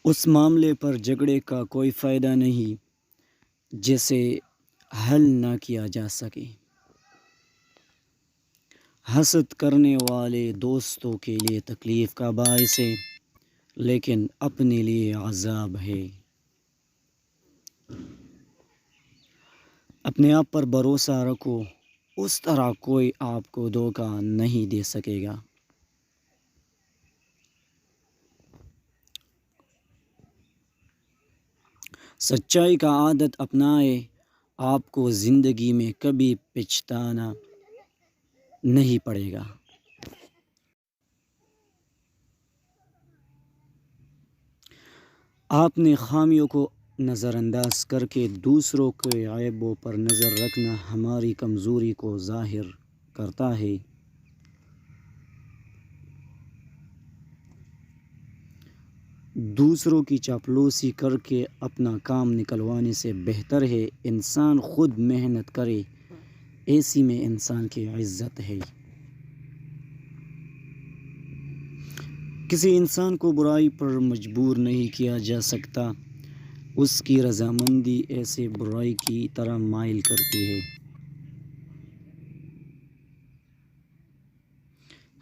اس معاملے پر جھگڑے کا کوئی فائدہ نہیں جسے حل نہ کیا جا سکے۔ حسد کرنے والے دوستوں کے لیے تکلیف کا باعث ہے، لیکن اپنے لیے عذاب ہے۔ اپنے آپ پر بھروسہ رکھو، اس طرح کوئی آپ کو دھوکہ نہیں دے سکے گا۔ سچائی کا عادت اپنائے، آپ کو زندگی میں کبھی پچھتانا نہیں پڑے گا۔ آپ نے خامیوں کو نظر انداز کر کے دوسروں کے عیبوں پر نظر رکھنا ہماری کمزوری کو ظاہر کرتا ہے۔ دوسروں کی چاپلوسی کر کے اپنا کام نکلوانے سے بہتر ہے انسان خود محنت کرے، ایسی میں انسان کی عزت ہے۔ کسی انسان کو برائی پر مجبور نہیں کیا جا سکتا، اس کی رضامندی ایسے برائی کی طرح مائل کرتی ہے۔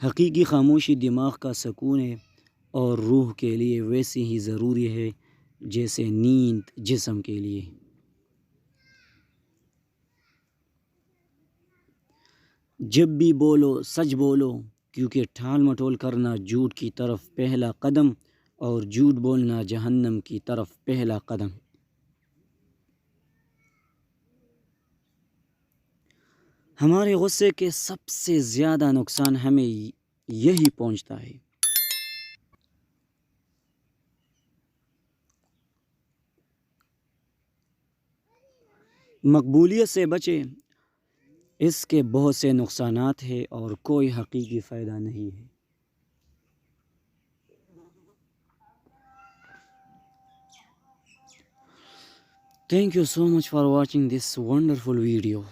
حقیقی خاموشی دماغ کا سکون ہے اور روح کے لیے ویسے ہی ضروری ہے جیسے نیند جسم کے لیے۔ جب بھی بولو سچ بولو، کیونکہ ٹھال مٹول کرنا جھوٹ کی طرف پہلا قدم اور جھوٹ بولنا جہنم کی طرف پہلا قدم۔ ہمارے غصے کے سب سے زیادہ نقصان ہمیں یہی پہنچتا ہے۔ مقبولیت سے بچیں، اس کے بہت سے نقصانات ہیں اور کوئی حقیقی فائدہ نہیں ہے۔ Thank you so much for watching this wonderful video.